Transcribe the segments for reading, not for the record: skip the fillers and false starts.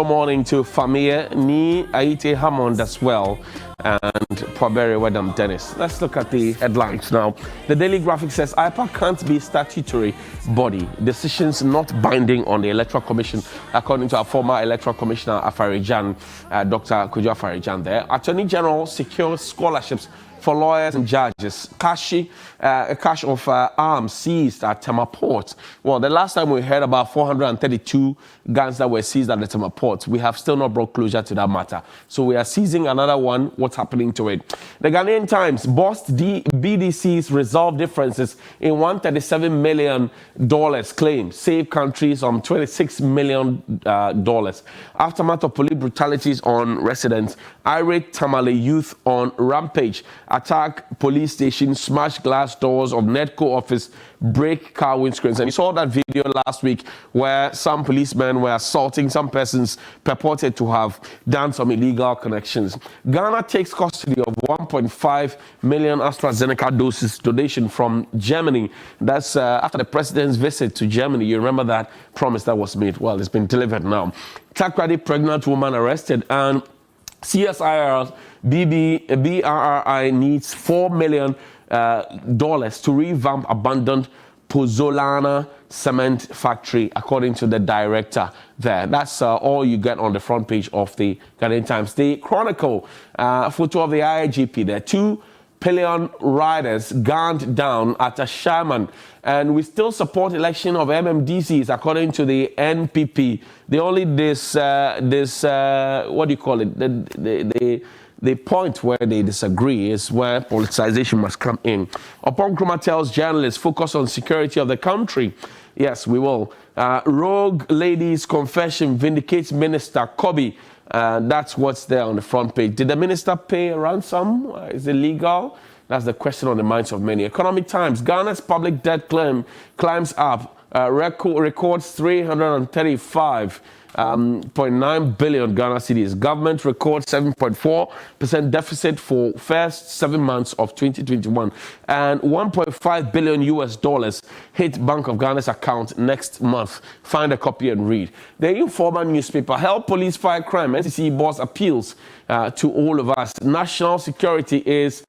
Morning to Famia, Ni Aite Hammond as well, and Proberi Wedam Dennis. Let's look at the headlines now. The Daily Graphic says IPA can't be statutory body. Decisions not binding on the Electoral Commission, according to our former Electoral Commissioner Afarijan, Dr. Kujo Afarijan there. Attorney General secures scholarships for lawyers and judges. Cash of arms seized at Tema Port. Well, the last time we heard about 432 guns that were seized at the Tema Port, we have still not brought closure to that matter. So we are seizing another one. What's happening to it? The Ghanaian Times boasts BDC's resolve differences in $137 million claim, save countries on $26 million. Aftermath of police brutalities on residents, irate Tamale youth on rampage, attack police station, smash glass doors of Netco office, break car windscreens. And you saw that video last week where some policemen were assaulting some persons purported to have done some illegal connections. Ghana takes custody of 1.5 million AstraZeneca doses donation from Germany. That's after the president's visit to Germany. You remember that promise that was made? Well, it's been delivered now. Takrady pregnant woman arrested, and CSIR BRI needs $4 million to revamp abandoned Pozzolana cement factory, according to the director there. That's all you get on the front page of the Ghanaian Times. The Chronicle, photo of the IIGP there. 2 pillion riders gunned down at a shaman, and we still support election of MMDCs, according to the NPP. The only what do you call it? The point where they disagree is where politicization must come in. Upon Nkrumah tells journalists, focus on security of the country. Yes, we will. Rogue lady's confession vindicates Minister Kobe. That's what's there on the front page. Did the minister pay a ransom? Is it legal? That's the question on the minds of many. Economic Times, Ghana's public debt climbs up, records 335.9 billion Ghana cedis. Government records 7.4% deficit for first 7 months of 2021, and $1.5 billion hit Bank of Ghana's account next month. Find a copy and read. The Informer newspaper, help police fight crime. NCC boss appeals to all of us. National security is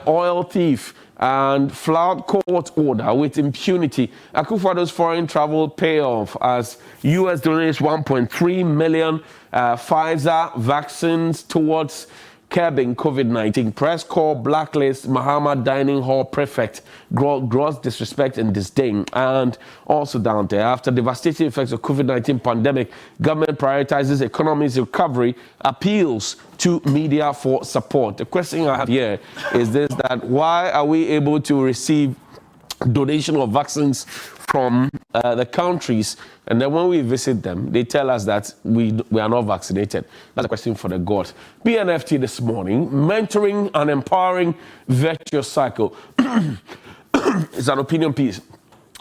oil thief and flout court order with impunity. Akufo-Addo's foreign travel payoff as U.S. donates 1.3 million Pfizer vaccines towards curbing COVID-19. Press corps blacklist Mahama Dining Hall prefect, gross disrespect and disdain. And also down there, after devastating effects of COVID-19 pandemic, government prioritizes economy's recovery, appeals to media for support. The question I have here is this, that why are we able to receive donation of vaccines from the countries, and then when we visit them, they tell us that we are not vaccinated? That's a question for the gods. BNFT this morning, mentoring and empowering virtuous cycle. It's an opinion piece.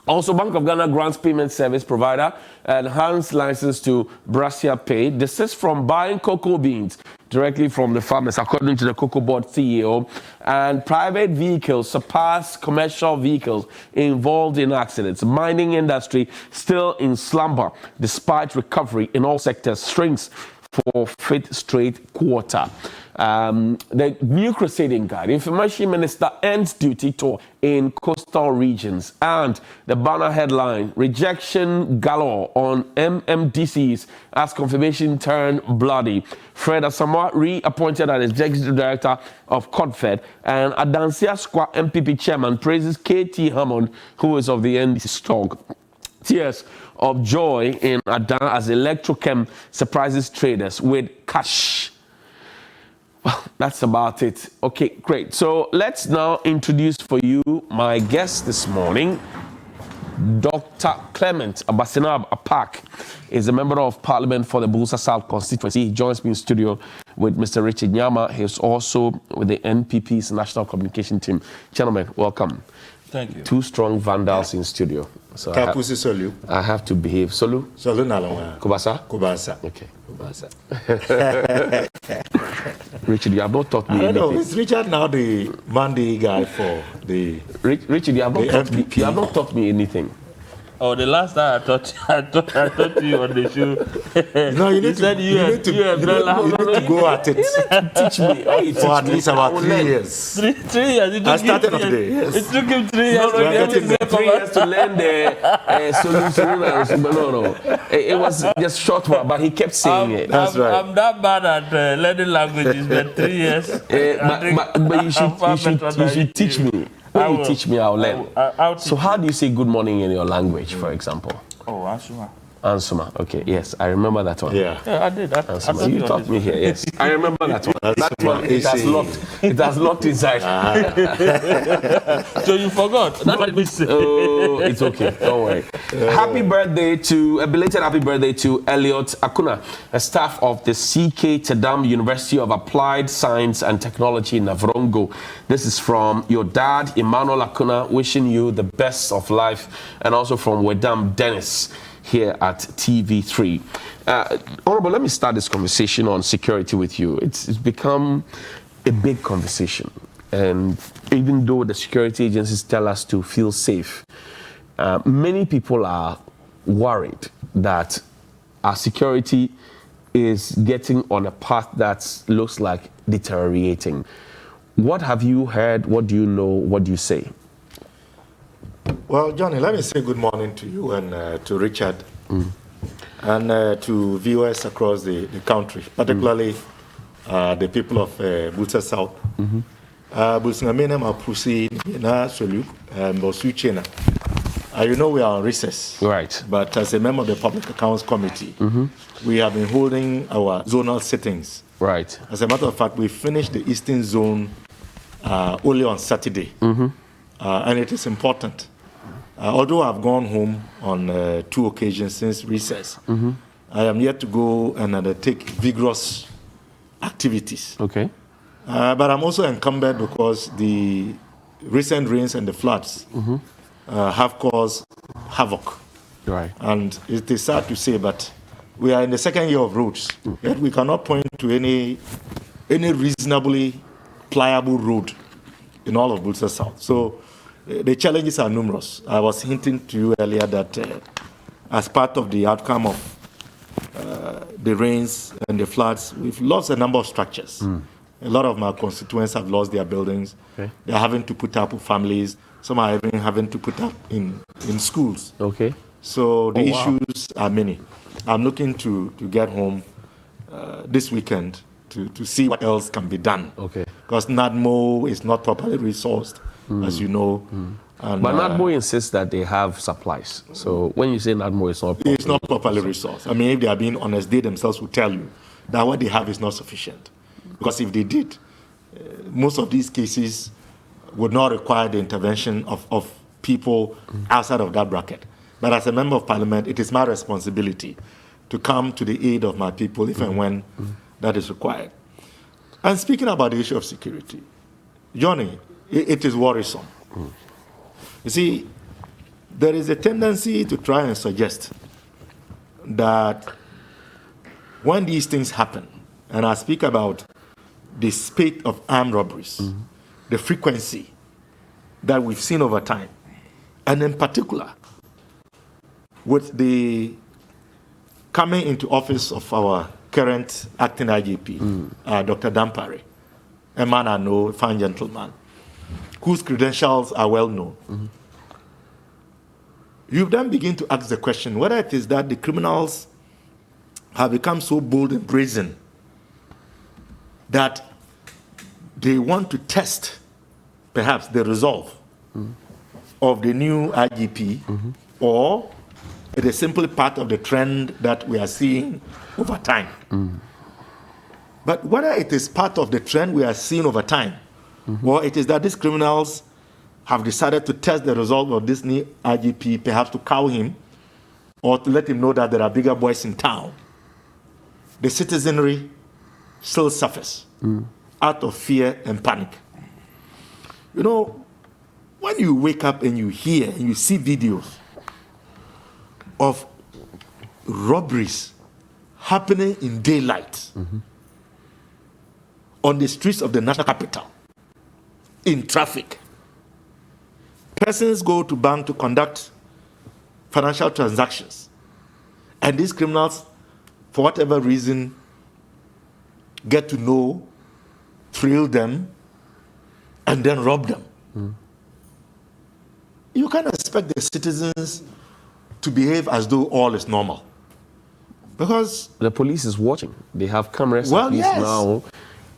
Also, Bank of Ghana grants payment service provider enhanced license to Brasia Pay. Desist from buying cocoa beans directly from the farmers, according to the Cocoa Board CEO. And private vehicles surpass commercial vehicles involved in accidents. Mining industry still in slumber despite recovery in all sectors. Shrinks for 5th straight quarter. The new crusading guide, Information Minister ends duty tour in coastal regions, and the banner headline, rejection galore on MMDCs as confirmation turned bloody. Fred Asamoah reappointed as executive director of CODFED, and Adansia Squad MPP chairman praises KT Hammond, who is of the NDC stock. Tears of joy in Adan as Electrochem surprises traders with cash. Well, that's about it. Okay, great. So let's now introduce for you my guest this morning. Dr. Clement Abasinab Apak is a member of Parliament for the Busa South constituency. He joins me in studio with Mr. Richard Nyama. He's also with the NPP's National Communication Team. Gentlemen, welcome. Thank you. 2 strong vandals in studio. So I have to behave. Solu? Solu Nalonga. Kubasa? Kubasa. Okay. Kubasa. Richard, you have not taught me anything. No, is Richard now the Monday guy for the... Richard, you have not taught me anything. Oh, the last time I talked to you on the show. No, you need to, said you need to go at it. Teach me. For at least about 3 years. 3 years. I started today. Yes. It took him 3 years. we are getting 3 years to learn the solution. No. It was just short one, but he kept saying it. That's right. I'm that bad at learning languages, but 3 years. But you should teach me. When you teach me, I'll learn. So how do you say good morning in your language, for example? Oh, Ansuma. Ansuma. Okay, yes, I remember that one. Yeah, I did. Ansuma. You taught me here. Yes, I remember that one. That one. It has locked inside. So you forgot. That's what we say. Oh, it's okay. Don't worry. A belated happy birthday to Elliot Akuna, a staff of the CK Tedam University of Applied Science and Technology in Navrongo. This is from your dad, Emmanuel Akuna, wishing you the best of life, and also from Wedam Dennis here at TV3. Honorable, let me start this conversation on security with you. It's become a big conversation. And even though the security agencies tell us to feel safe, many people are worried that our security is getting on a path that looks like deteriorating. What have you heard? What do you know? What do you say? Well, Johnny, let me say good morning to you and to Richard and to viewers across the country, particularly the people of Bulsa South. Bulsingamena Mapusi na Soluk Bosuchena. You know we are on recess. Right. But as a member of the Public Accounts Committee, we have been holding our zonal sittings. Right. As a matter of fact, we finished the Eastern Zone only on Saturday. And it is important. Although I've gone home on 2 occasions since recess, I am yet to go and undertake vigorous activities. Okay. But I'm also encumbered because the recent rains and the floods have caused havoc. Right. And it is sad to say, but we are in the 2nd year of roads. Yet we cannot point to any reasonably pliable road in all of Bulsa South. So the challenges are numerous. I was hinting to you earlier that as part of the outcome of the rains and the floods, we've lost a number of structures. A lot of my constituents have lost their buildings. Okay. They're having to put up with families. Some are even having to put up in schools. Okay. So the issues are many. I'm looking to get home this weekend to see what else can be done. Okay. Because NADMO is not properly resourced, as you know. And, but NADMO insists that they have supplies. So when you say NADMO is not properly resourced. I mean, if they are being honest, they themselves will tell you that what they have is not sufficient. Because if they did, most of these cases would not require the intervention of people outside of that bracket. But as a member of parliament, it is my responsibility to come to the aid of my people if and when that is required. And speaking about the issue of security, Johnny, it is worrisome. You see, there is a tendency to try and suggest that when these things happen, and I speak about the spate of armed robberies, the frequency that we've seen over time, and in particular, with the coming into office of our current acting IGP, Dr. Dampare, a man I know, a fine gentleman, whose credentials are well known. You then begin to ask the question whether it is that the criminals have become so bold and brazen that they want to test perhaps the resolve of the new IGP, or it is simply part of the trend that we are seeing over time. But whether it is part of the trend we are seeing over time, or it is that these criminals have decided to test the resolve of this new IGP, perhaps to cow him, or to let him know that there are bigger boys in town, the citizenry still suffers out of fear and panic. You know, when you wake up and you hear and you see videos of robberies happening in daylight on the streets of the national capital, in traffic, persons go to bank to conduct financial transactions. And these criminals, for whatever reason, get to know, thrill them, and then rob them. You can't expect the citizens to behave as though all is normal. Because the police is watching. They have cameras Well, at least yes. now.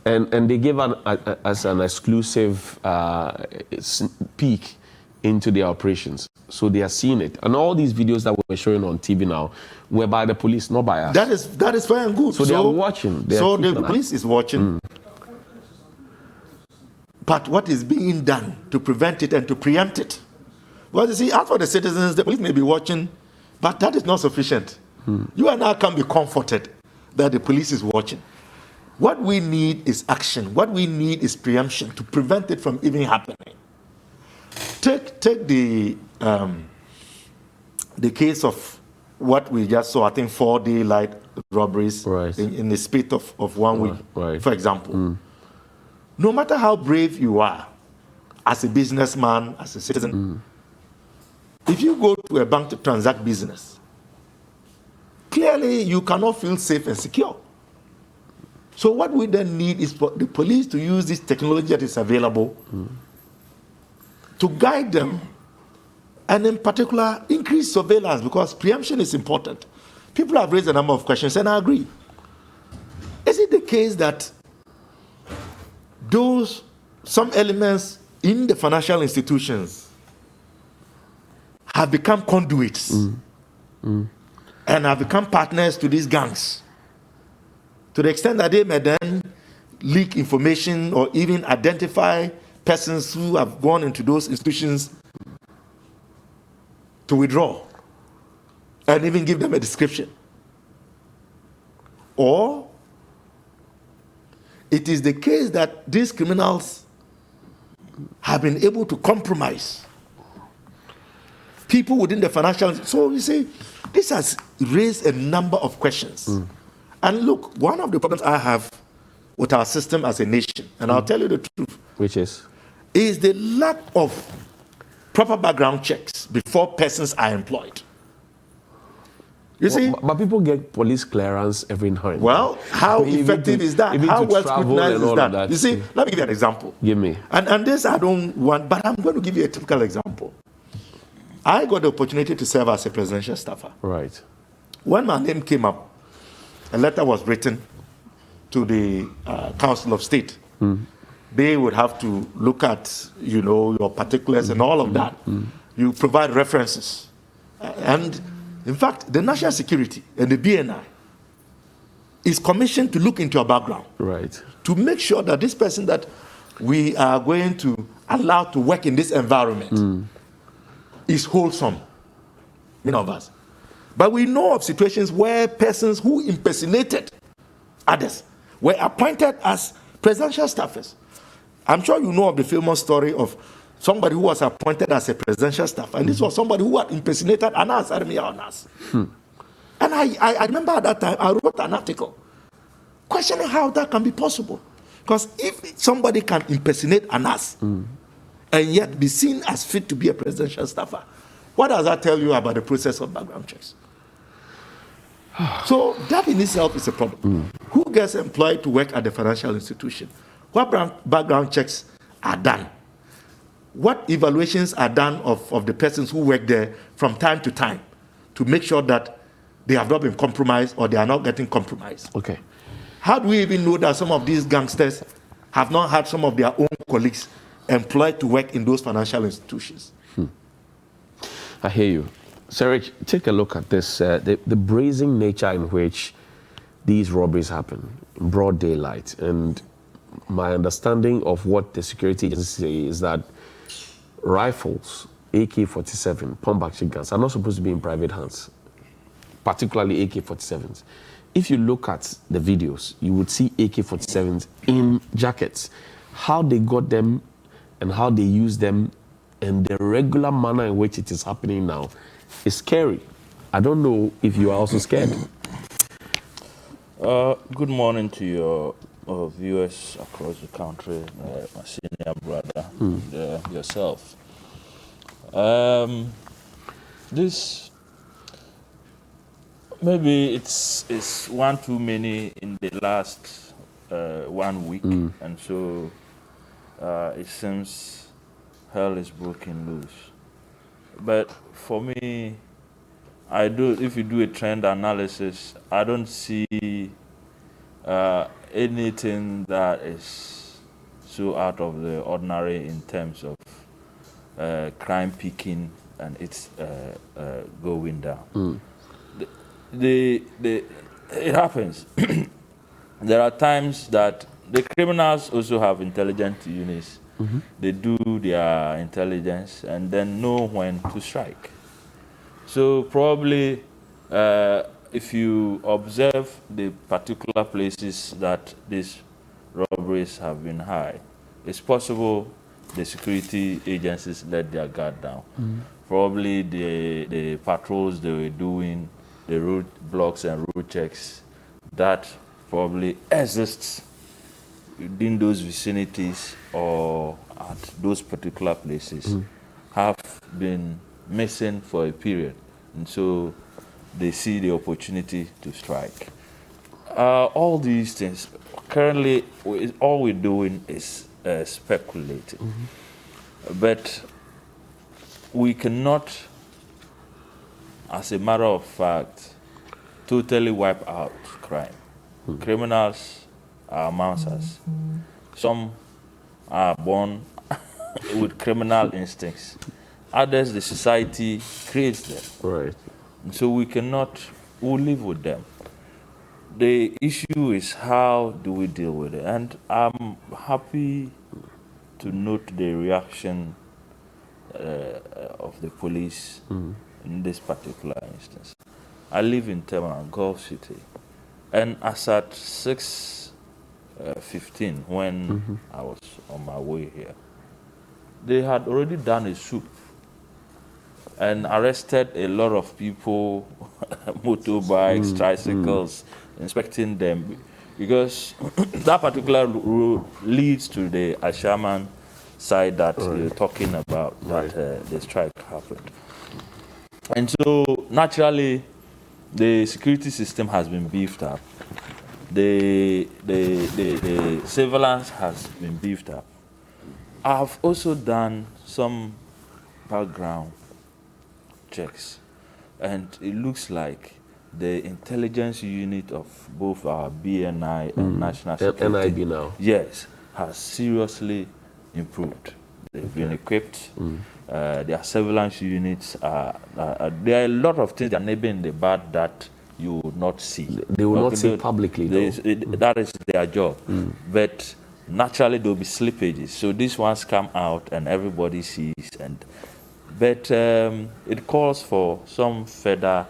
And they give us an exclusive peek into their operations. So they are seeing it. And all these videos that we're showing on TV now were by the police, not by us. that is fair and good. So they are watching. They are So keeping the an eye. police is watching. But what is being done to prevent it and to preempt it? Well, you see, as for the citizens, the police may be watching, but that is not sufficient. You and I can be comforted that the police is watching. What we need is action. What we need is preemption to prevent it from even happening. Take the case of what we just saw, I think 4 daylight robberies Right. in the space of 1 week, Right. for example. No matter how brave you are as a businessman, as a citizen, if you go to a bank to transact business, clearly you cannot feel safe and secure. So what we then need is for the police to use this technology that is available to guide them, and in particular, increase surveillance, because preemption is important. People have raised a number of questions, and I agree. Is it the case that some elements in the financial institutions have become conduits and have become partners to these gangs, to the extent that they may then leak information or even identify persons who have gone into those institutions to withdraw and even give them a description? Or it is the case that these criminals have been able to compromise people within the financial. So you see, this has raised a number of questions. And look, one of the problems I have with our system as a nation, and I'll tell you the truth, Which is? is the lack of proper background checks before persons are employed. You see? But people get police clearance every now and then. Well, how Even effective to- is that? even How to well travel scrutinized and is all of that? that. You see, let me give you an example. Give me. And this I don't want, but I'm going to give you a typical example. I got the opportunity to serve as a presidential staffer. Right. When my name came up, a letter was written to the Council of State. They would have to look at, your particulars and all of that. You provide references. And in fact, the National Security and the BNI is commissioned to look into your background, Right. to make sure that this person that we are going to allow to work in this environment is wholesome, of us. But we know of situations where persons who impersonated others were appointed as presidential staffers. I'm sure you know of the famous story of somebody who was appointed as a presidential staffer, and this was somebody who had impersonated Anas, Anas. And I remember at that time, I wrote an article questioning how that can be possible. Because if somebody can impersonate Anas and yet be seen as fit to be a presidential staffer, what does that tell you about the process of background checks? So that in itself is a problem. Who gets employed to work at the financial institution? What background checks are done? What evaluations are done of the persons who work there from time to time to make sure that they have not been compromised or they are not getting compromised? Okay. How do we even know that some of these gangsters have not had some of their own colleagues employed to work in those financial institutions? I hear you. Sarich, take a look at this, the brazen nature in which these robberies happen in broad daylight. And my understanding of what the security agencies say is that rifles, AK-47, pump-action guns, are not supposed to be in private hands, particularly AK-47s. If you look at the videos, you would see AK-47s in jackets. How they got them and how they use them and the regular manner in which it is happening now is scary. I don't know if you are also scared. Good morning to your viewers across the country, my senior brother, and yourself. This maybe it's one too many in the last 1 week, and so it seems hell is broken loose. But for me, if you do a trend analysis, I don't see anything that is so out of the ordinary in terms of crime peaking and it's going down. It happens. There are times that the criminals also have intelligence units. They do their intelligence and then know when to strike. So probably if you observe the particular places that these robberies have been high, it's possible the security agencies let their guard down. Probably the patrols they were doing, the road blocks and road checks, that probably exists within those vicinities or at those particular places have been missing for a period. And so they see the opportunity to strike. All these things, currently, all we're doing is speculating. But we cannot, as a matter of fact, totally wipe out crime. Criminals are amongst us. Some are born with criminal instincts. Others, the society creates them. Right. So we'll live with them. The issue is how do we deal with it? And I'm happy to note the reaction of the police in this particular instance. I live in Terminal, Gulf City. And as at 6:15, when I was on my way here, they had already done a swoop and arrested a lot of people, motorbikes, tricycles, inspecting them, because that particular road leads to the Ashaman side that you're talking about, that the strike happened. And so, naturally, the security system has been beefed up. The surveillance has been beefed up. I've also done some background checks, and it looks like the intelligence unit of both our BNI and national security, NIB now, yes, has seriously improved. They've been equipped. Their surveillance units there are a lot of things that are nibbling the bud that you would not see. They will not see publicly. That is their job. But naturally, there will be slippages. So these ones come out and everybody sees. But it calls for some further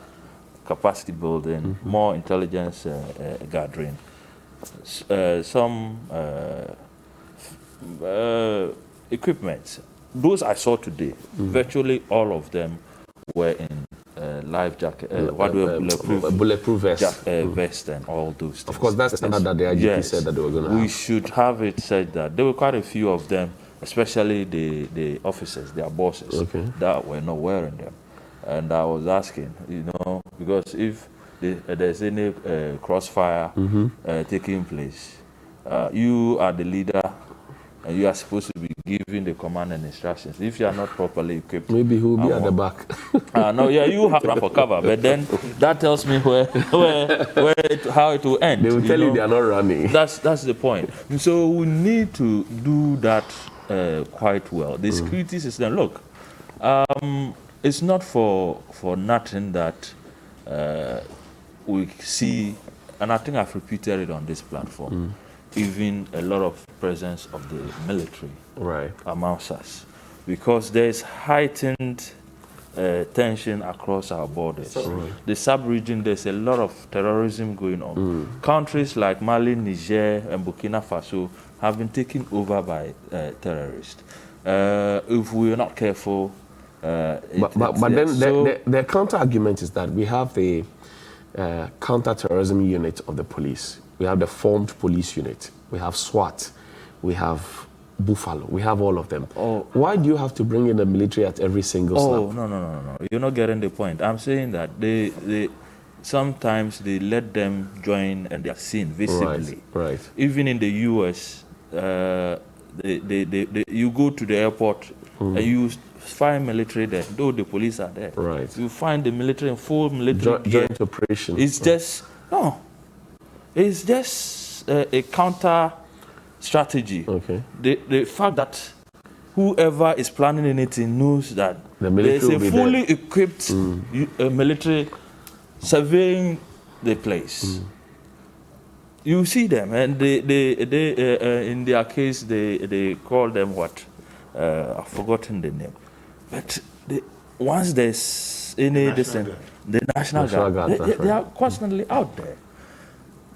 capacity building, more intelligence gathering, some equipment. Those I saw today, virtually all of them were in life jacket, bulletproof vest, vest and all those things. Of course, that's the standard that the IGP said that they were going to have. We should have it said that. There were quite a few of them, especially the officers, their bosses, that were not wearing them. And I was asking, because if there's any crossfire taking place, you are the leader, and you are supposed to be giving the command and instructions. If you are not properly equipped, maybe he will be at the back. No, yeah, you have to run for cover, but then that tells me how it will end. They will tell you they are not running. That's the point. And so we need to do that quite well. The security system. Look, it's not for nothing that we see, and I think I've repeated it on this platform. Even a lot of presence of the military amongst us, because there's heightened tension across our borders. The sub-region, there's a lot of terrorism going on. Countries like Mali, Niger, and Burkina Faso have been taken over by terrorists. If we're not careful, but then the counter-argument is that we have the counter-terrorism unit of the police. We have the formed police unit. We have SWAT. We have Buffalo. We have all of them. Why do you have to bring in the military at every single slap? No. You're not getting the point. I'm saying that sometimes they let them join and they are seen visibly. Right. Even in the US, you go to the airport and you find military there, though the police are there. Right. You find the military in full military gear. Joint operation. It's just, no, it's just a counter strategy. Okay. The fact that whoever is planning anything knows that there's a fully equipped military surveying the place. You see them, and they in their case, they call them what? I've forgotten the name. But once there's any the National Guard, they are constantly out there.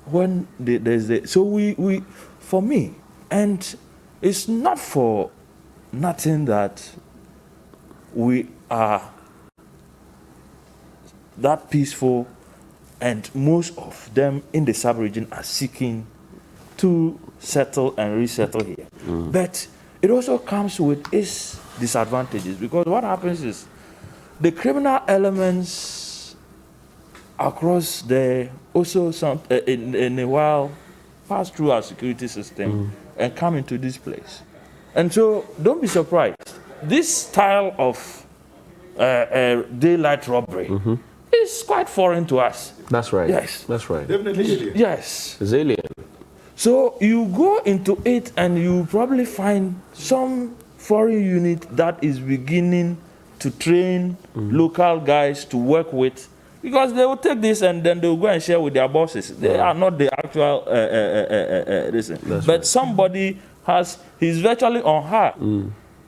When there's so we for me, and it's not for nothing that we are that peaceful, and most of them in the sub-region are seeking to settle and resettle here. But it also comes with its disadvantages, because what happens is the criminal elements across there also in a while pass through our security system and come into this place. And so don't be surprised. This style of daylight robbery is quite foreign to us. That's right. Yes. That's right. Definitely alien. Yes. It's alien. So you go into it and you probably find some foreign unit that is beginning to train local guys to work with, because they will take this and then they will go and share with their bosses. They are not the actual listen. But right. somebody he's virtually on her.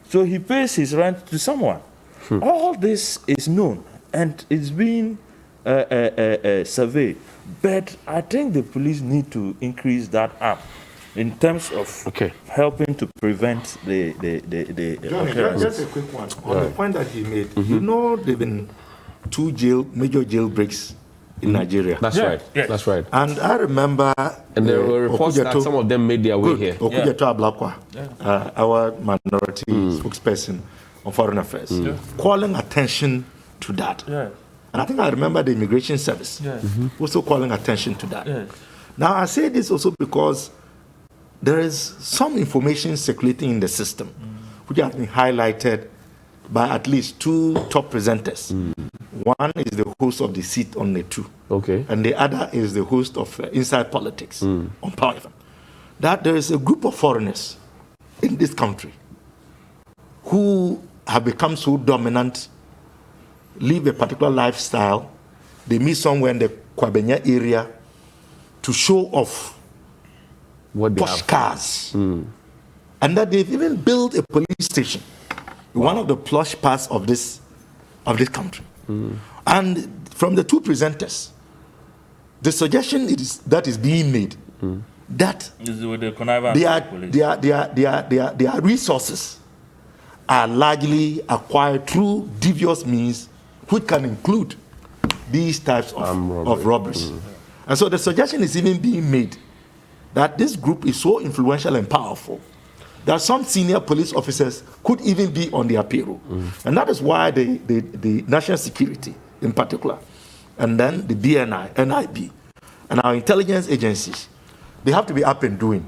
So he pays his rent to someone. All this is known and it's being surveyed. But I think the police need to increase that up in terms of helping to prevent the Johnny, just a quick one. On the point that he made, you know there have been two major jailbreaks in Nigeria. That's right. Yes. That's right. And I remember... And there were reports that some of them made their way here. Okujeto Ablakwa, our minority spokesperson on foreign affairs, calling attention to that. And I think I remember the Immigration Service also calling attention to that. Now, I say this also because there is some information circulating in the system which has been highlighted by at least two top presenters. One is the host of The Seat on the 2. And the other is the host of Inside Politics on Power FM. That there is a group of foreigners in this country who have become so dominant, live a particular lifestyle. They meet somewhere in the Kwabenya area to show off posh cars. And that they've even built a police station in one of the plush parts of this country. And from the two presenters, the suggestion that is being made that their resources are largely acquired through devious means, which can include these types of robberies. And so the suggestion is even being made that this group is so influential and powerful that some senior police officers could even be on their payroll. And that is why the national security in particular, and then the BNI, NIB, and our intelligence agencies, they have to be up and doing.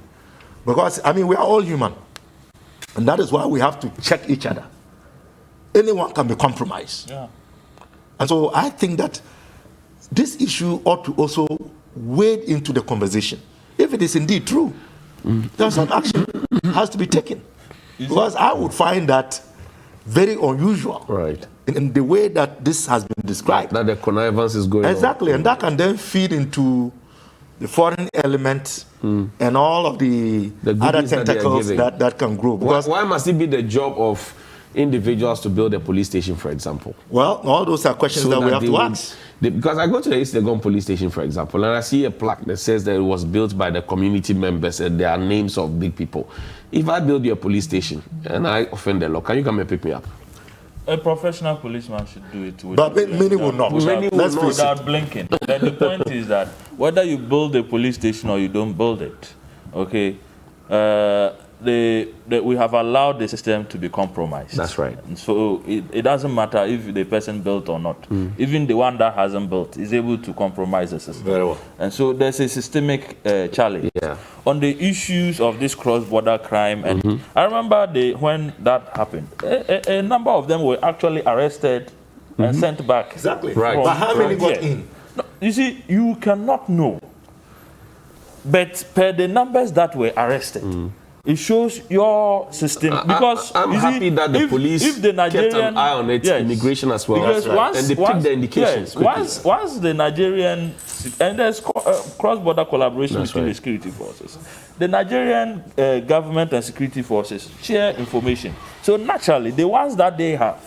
Because, I mean, we are all human. And that is why we have to check each other. Anyone can be compromised. And so I think that this issue ought to also wade into the conversation. If it is indeed true, then some action has to be taken. Because I would find that very unusual in the way that this has been described. That the connivance is going on. Exactly, and that can then feed into the foreign element and all of the other tentacles that can grow. Because why must it be the job of individuals to build a police station, for example? Well, all those are questions that we have to ask. Because I go to the East Legon police station, for example, and I see a plaque that says that it was built by the community members and there are names of big people. If I build you a police station and I offend the law, can you come and pick me up? A professional policeman should do it. But many will not. Without blinking. Then the point is that whether you build a police station or you don't build it, we have allowed the system to be compromised. That's right. And so it doesn't matter if the person built or not. Even the one that hasn't built is able to compromise the system. Very well. And so there's a systemic challenge. Yeah. On the issues of this cross-border crime. And I remember when that happened, a number of them were actually arrested and sent back. Exactly. Right. But how many got in? No, you see, you cannot know. But per the numbers that were arrested, it shows your system. Because I'm happy that the police if the Nigerian, kept an eye on it, immigration as well. Because and they picked the indications. Once the Nigerian, and there's cross-border collaboration between the security forces. The Nigerian government and security forces share information. So naturally, the ones that they have,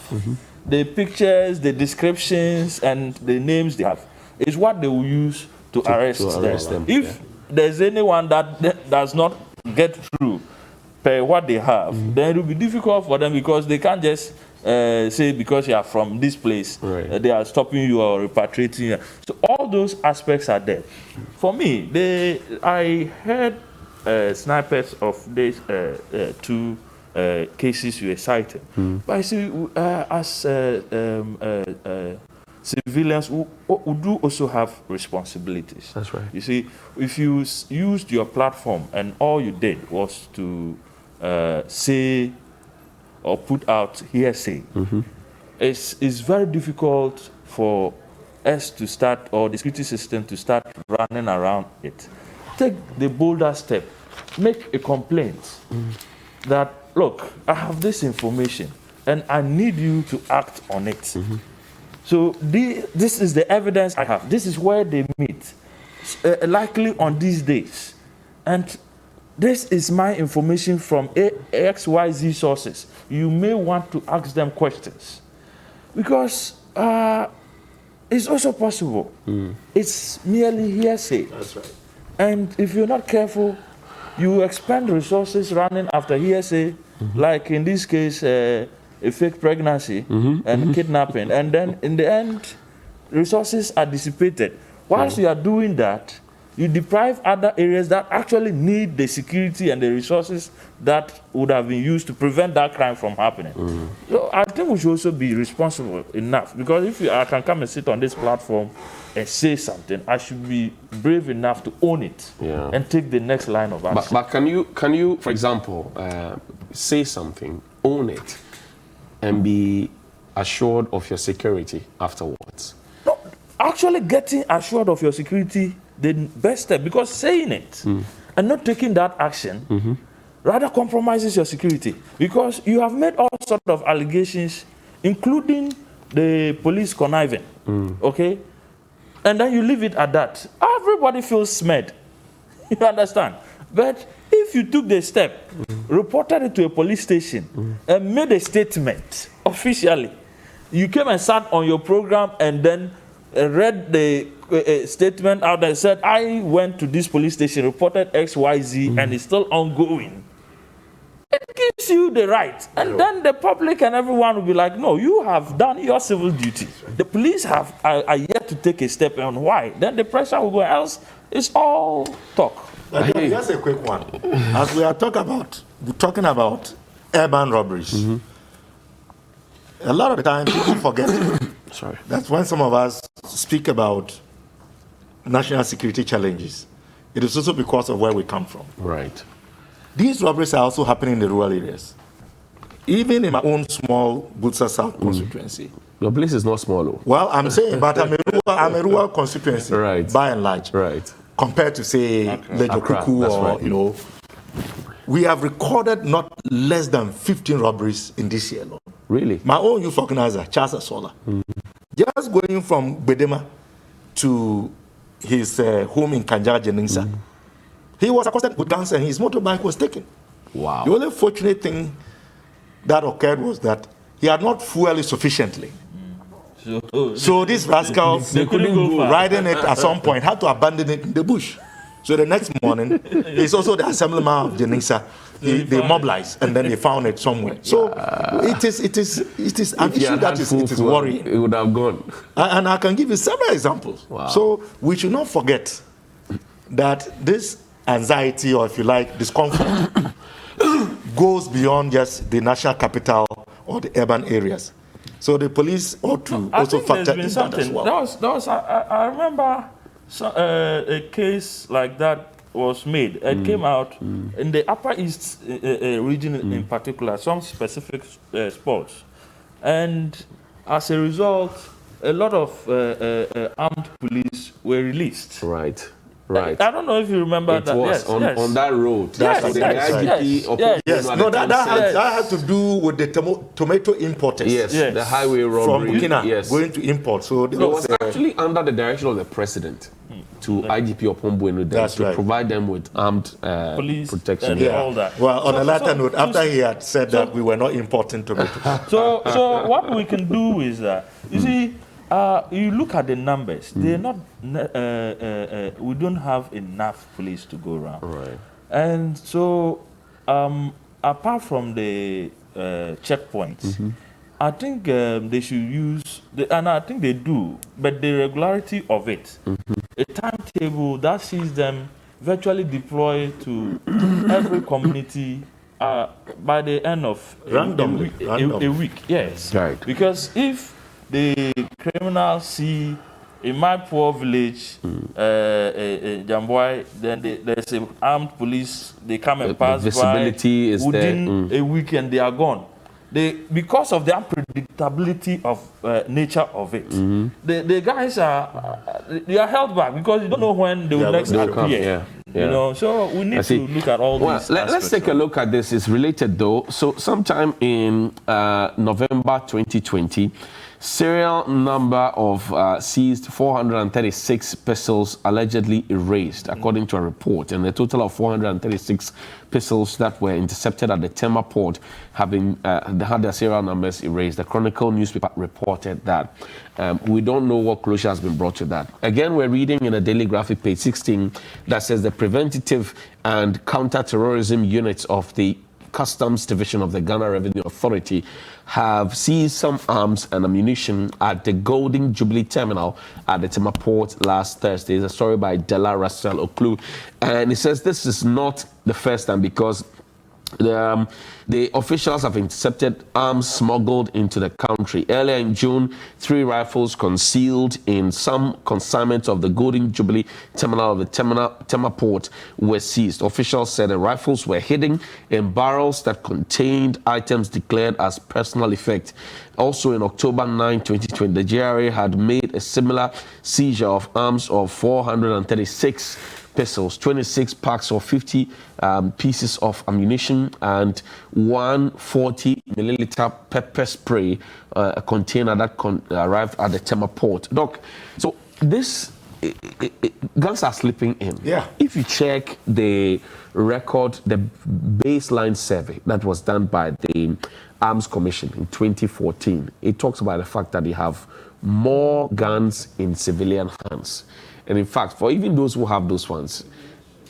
the pictures, the descriptions, and the names they have, is what they will use to arrest them. If there's anyone that does not get through per what they have, then it will be difficult for them because they can't just say because you are from this place, they are stopping you or repatriating you. So all those aspects are there. For me, I heard snippets of these two cases you were citing. But I see, as civilians who do also have responsibilities. That's right. You see, if you used your platform and all you did was to say or put out hearsay, it's very difficult for us to start, or the security system to start running around it. Take the bolder step. Make a complaint that, look, I have this information and I need you to act on it. So this is the evidence I have. This is where they meet, likely on these days. And this is my information from XYZ sources. You may want to ask them questions. Because it's also possible. It's merely hearsay. That's right. And if you're not careful, you expend resources running after hearsay, like in this case, a fake pregnancy and kidnapping, and then in the end, resources are dissipated. Whilst you are doing that, you deprive other areas that actually need the security and the resources that would have been used to prevent that crime from happening. So I think we should also be responsible enough, because if I can come and sit on this platform and say something, I should be brave enough to own it and take the next line of action. But can you, for example, say something, own it, and be assured of your security afterwards? No, actually getting assured of your security, the best step, because saying it and not taking that action rather compromises your security, because you have made all sorts of allegations, including the police conniving, okay? And then you leave it at that. Everybody feels smeared. You understand? But if you took the step, reported it to a police station, and made a statement officially, you came and sat on your program and then read the statement out and said, I went to this police station, reported XYZ, and it's still ongoing. It gives you the right. And then the public and everyone will be like, no, you have done your civil duty. The police are yet to take a step on why. Then the pressure will go, else it's all talk. Just a quick one. As we are talking about urban robberies, a lot of the time people forget that when some of us speak about national security challenges, it is also because of where we come from. Right. These robberies are also happening in the rural areas. Even in my own small Butsa South constituency. Your place is not small, though. Well, I'm saying, but I'm a rural constituency, by and large. Right. Compared to, say, Lejokuku or, you know. We have recorded not less than 15 robberies in this year alone. Really? My own youth organizer, Charles Asola, just going from Bedema to his home in Kanjara, Jeningsa, he was accosted with guns and his motorbike was taken. Wow. The only fortunate thing that occurred was that he had not fueled sufficiently. So these rascals, they couldn't go riding it at some point, had to abandon it in the bush. So the next morning, it's also the assemblyman of Jeningsa. They mobilized and then they found it somewhere. So it is an issue that is worrying. It would have gone. And I can give you several examples. Wow. So we should not forget that this anxiety, or if you like, discomfort goes beyond just the national capital or the urban areas. So the police ought to also factor in that as well. I remember a case like that was made. It came out in the Upper East region in particular, some specific sports. And as a result, a lot of armed police were released. Right. Right. I don't know if you remember it that. was Yes, on that road. Yes. No, that had to do with the tomato importers. Yes, the highway robbery. From Burkina going to import. So it was actually under the direction of the president to IGP Opombuenu to provide them with armed police protection. And all that. Well, on a later note, after he had said that we were not importing tomatoes. So what we can do is that, you see, you look at the numbers. They're not. We don't have enough police to go around. Right. And so, apart from the checkpoints, I think they should use, and I think they do, but the regularity of it, a timetable that sees them virtually deployed to every community by the end of a week. Yes. Right. Because if the criminals see in my poor village, Jamboy, then there's an armed police, they come and pass visibility by. Is within there. a week and they are gone. Because of the unpredictability of nature of it, the guys they are held back because you don't know when they will next appear. You know, so we need to look at all these. Let's take a look at this. It's related though. So sometime in November 2020, serial number of seized 436 pistols allegedly erased, according to a report, and a total of 436 pistols that were intercepted at the Tema port have been had their serial numbers erased. The Chronicle newspaper reported that. We don't know what closure has been brought to that. Again, we're reading in a Daily Graphic, page 16, that says the Preventative and Counter-Terrorism Units of the Customs Division of the Ghana Revenue Authority have seized some arms and ammunition at the Golden Jubilee Terminal at the Tema Port last Thursday. It's a story by Della Russell Oklu. And it says this is not the first time because the officials have intercepted arms smuggled into the country. Earlier in June, 3 rifles concealed in some consignments of the Golden Jubilee Terminal of the Tema Port were seized. Officials said the rifles were hidden in barrels that contained items declared as personal effect. Also in October 9, 2020, the GRA had made a similar seizure of arms of 436 pistols, 26 packs of 50 pieces of ammunition, and 140 milliliter pepper spray, a container that arrived at the Tema port. Doc, so this guns are slipping in. Yeah. If you check the record, the baseline survey that was done by the Arms Commission in 2014, it talks about the fact that they have more guns in civilian hands. And in fact, for even those who have those ones,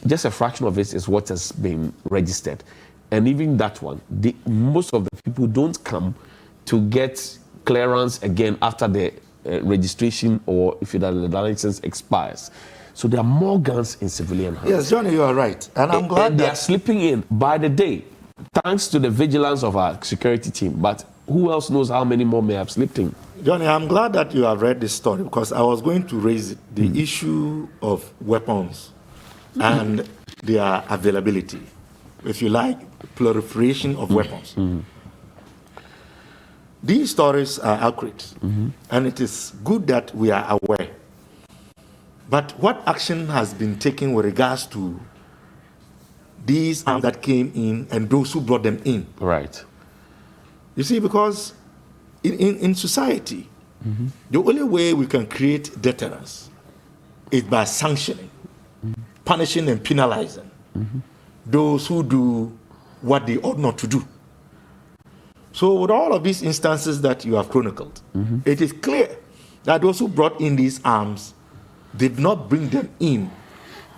just a fraction of it is what has been registered. And even that one, most of the people don't come to get clearance again after the registration or if the license expires. So there are more guns in civilian hands. Yes, Johnny, you are right. And I'm glad they are slipping in by the day, thanks to the vigilance of our security team. But who else knows how many more may have slipped in? Johnny, I'm glad that you have read this story because I was going to raise the issue of weapons and their availability. If you like, proliferation of weapons. These stories are accurate, and it is good that we are aware. But what action has been taken with regards to these arms that came in and those who brought them in? Right. You see, because in society, the only way we can create deterrence is by sanctioning, punishing and penalizing those who do what they ought not to do. So with all of these instances that you have chronicled, it is clear that those who brought in these arms did not bring them in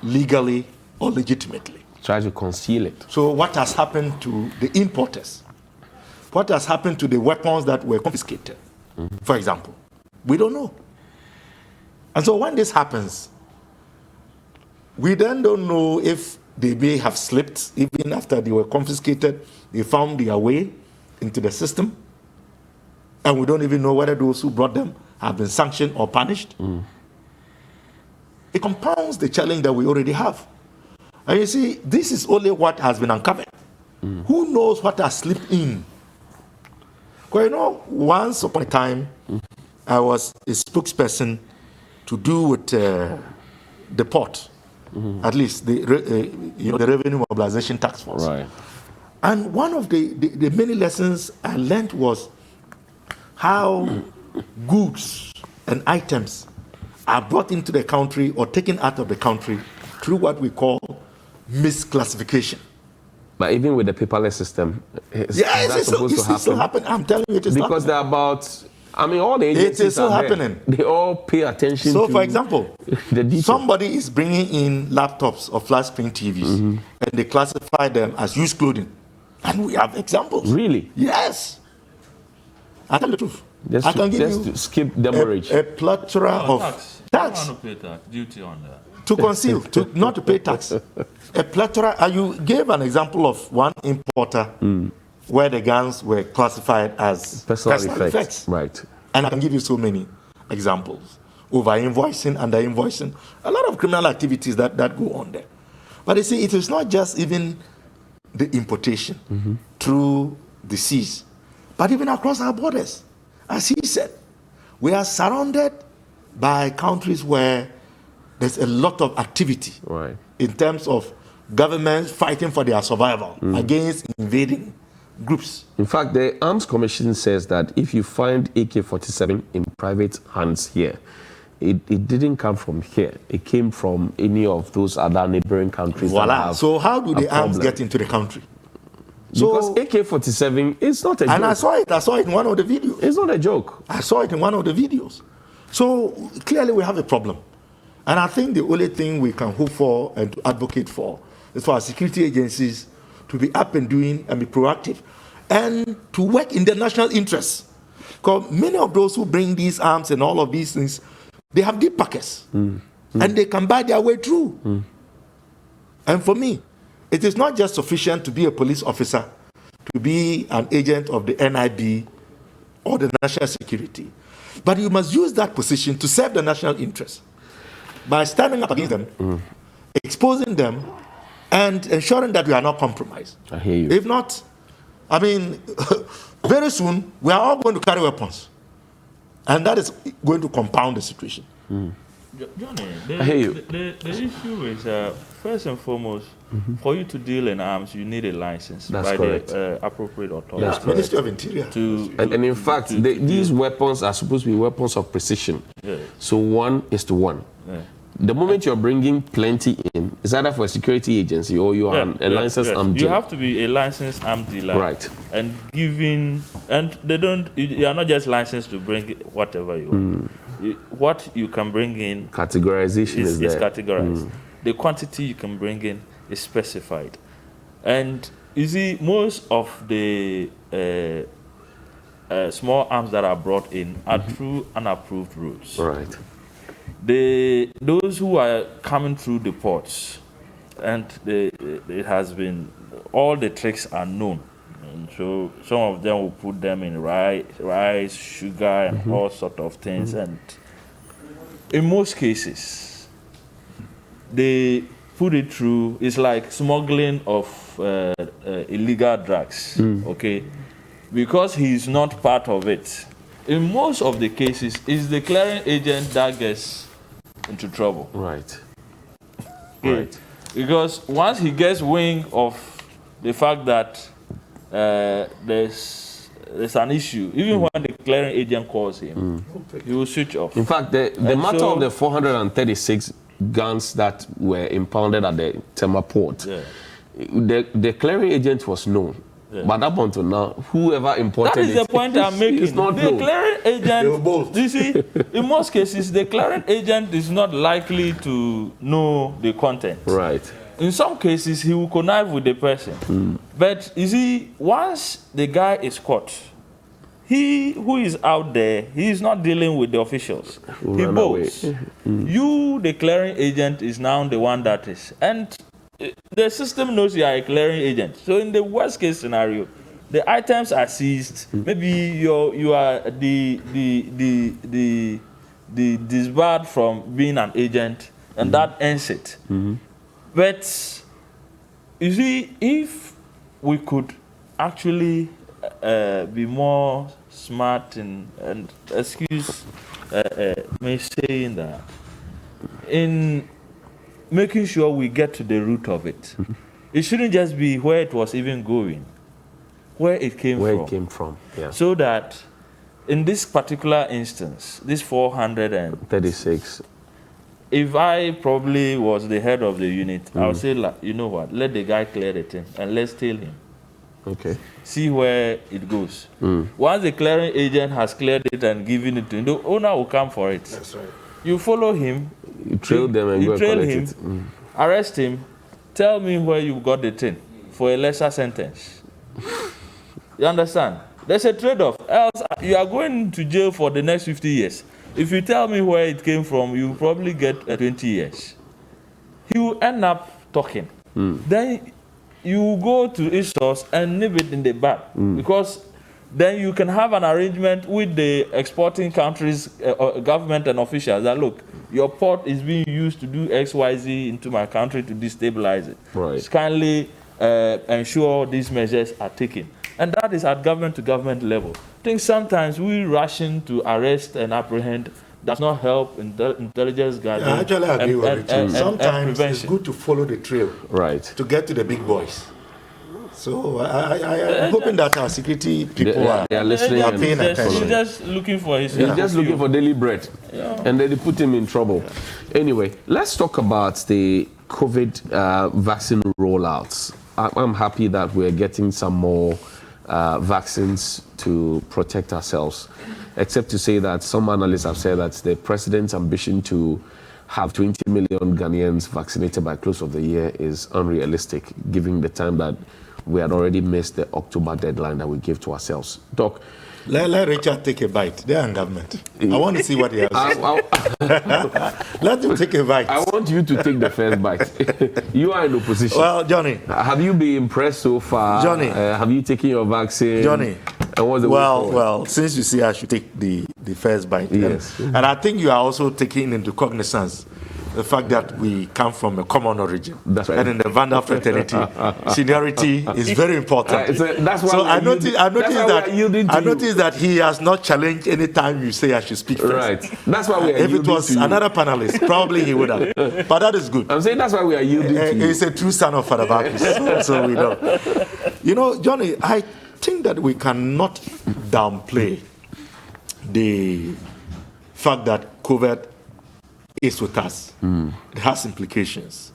legally or legitimately. Try to conceal it. So what has happened to the importers? What has happened to the weapons that were confiscated, for example? We don't know. And so when this happens, we then don't know if they may have slipped even after they were confiscated. They found their way into the system. And we don't even know whether those who brought them have been sanctioned or punished. It compounds the challenge that we already have. And you see, this is only what has been uncovered. Who knows what has slipped in? Because you know, once upon a time, I was a spokesperson to do with the port, at least the Revenue Mobilization Task Force. Right. And one of the many lessons I learned was how goods and items are brought into the country or taken out of the country through what we call misclassification. But even with the paperless system, Yes, that's supposed to happen. still happening. I'm telling you, it is Because happening. they're about, I mean, all the agencies It is still are there. happening. They all pay attention So, to for example, the details. somebody is bringing in laptops or flat screen TVs, and they classify them as used clothing. And we have examples. Really? Yes. I tell the truth. Just I can give to you skip demurrage. a plethora of Tax. tax You want to pay tax, duty on that. to conceal, not to pay tax. A plethora. And you gave an example of one importer where the guns were classified as Personal effects. Right. And I can give you so many examples. Over-invoicing, under-invoicing. A lot of criminal activities that go on there. But you see, it is not just even the importation through the seas, but even across our borders. As he said, we are surrounded by countries where there's a lot of activity Right. in terms of governments fighting for their survival against invading groups. In fact, the Arms Commission says that if you find AK-47 in private hands here, it didn't come from here. It came from any of those other neighboring countries. That Voila. have So how do the a arms problem. get into the country? Because So, AK-47 is not a joke. and I saw it in one of the videos. It's not a joke. I saw it in one of the videos. So clearly we have a problem. And I think the only thing we can hope for and to advocate for is for our security agencies to be up and doing and be proactive and to work in their national interests. Because many of those who bring these arms and all of these things, they have deep pockets and they can buy their way through. And for me, it is not just sufficient to be a police officer, to be an agent of the NIB or the national security, but you must use that position to serve the national interest by standing up against them, exposing them, and ensuring that we are not compromised. I hear you. If not, I mean, very soon we are all going to carry weapons, and that is going to compound the situation. Johnny, I hear you. the issue is, first and foremost, for you to deal in arms, you need a license That's by correct. the appropriate authority. That's Ministry of Interior. And in fact, these weapons are supposed to be weapons of precision. Yeah. So 1:1. Yeah. The moment you're bringing plenty in, it's either for a security agency or you are a licensed armed You dealer. have to be a licensed armed dealer. Right. And they don't, you are not just licensed to bring whatever you want. What you can bring in Categorization is is there. categorized. The quantity you can bring in is specified. And you see, most of the small arms that are brought in are through unapproved routes. Right. Those who are coming through the ports, and it has been, all the tricks are known. And so some of them will put them in rice, sugar, and all sort of things. And in most cases, they put it through, it's like smuggling of illegal drugs, okay? Because he's not part of it. In most of the cases, it's the clearing agent that gets into trouble. Right. Okay? Right. Because once he gets wind of the fact that there's an issue, even when the clearing agent calls him, he will switch off. In fact, the And matter so- of the 436 guns that were impounded at the Tema port, Yeah. the clearing agent was known. Yeah. But up until now, whoever imported That is the point I'm making. It's not The known. clearing They were agent, both. you see, in most cases, the clearing agent is not likely to know the content. Right. In some cases, he will connive with the person. But you see, once the guy is caught, he who is out there, he is not dealing with the officials. He Run boasts. You, the clearing agent, is now the one that is. And the system knows you are a clearing agent. So in the worst case scenario, the items are seized. Maybe you are the disbarred from being an agent, and that ends it. But you see, if we could actually be more smart and excuse me saying that, in making sure we get to the root of it. It shouldn't just be where it was even going, where it came from. Yeah. So that in this particular instance, this 436, if I probably was the head of the unit, I would say, you know what, let the guy clear the thing and let's tail him. Okay. See where it goes. Once the clearing agent has cleared it and given it to him, the owner will come for it. That's right. You follow him. You trail them and you go and trail collect him, it. arrest him, tell me where you got the thing for a lesser sentence. You understand? There's a trade-off. Else, you are going to jail for the next 50 years. If you tell me where it came from, you will probably get 20 years. He will end up talking. Then you go to his source and nip it in the bud. Because then you can have an arrangement with the exporting countries, government and officials that, look, your port is being used to do XYZ into my country to destabilize it. Right. Just kindly ensure these measures are taken. And that is at government to government level. I think sometimes we rushing to arrest and apprehend does not help intelligence gathering. I actually agree with you. Sometimes it's good to follow the trail, Right. to get to the big boys. So I'm hoping that our security people they are listening. They are paying attention. He's just looking for his. He's just looking for daily bread, and then they put him in trouble. Anyway, let's talk about the COVID vaccine rollouts. I'm happy that we're getting some more vaccines to protect ourselves, except to say that some analysts have said that the president's ambition to have 20 million Ghanaians vaccinated by close of the year is unrealistic, given the time that we had already missed the October deadline that we gave to ourselves. Doc, let Richard take a bite. They are in government. I want to see what he has to say. Let him take a bite. I want you to take the first bite. You are in opposition. Well, Johnny. Have you been impressed so far? Johnny. Have you taken your vaccine? Johnny. And what's the way forward? Well, since you see I should take the first bite. Yes. And I think you are also taking into cognizance the fact that we come from a common origin. That's right. And in the Vanda fraternity, seniority is very important. That's why So I noticed that that he has not challenged any time you say I should speak first. Right. That's why we are If it yielding was to you. another panelist, probably he would have. But that is good. I'm saying that's why we are yielding to you. He's a true son of Father Baptist, so we know. You know, Johnny, I think that we cannot downplay the fact that COVID is with us. It has implications.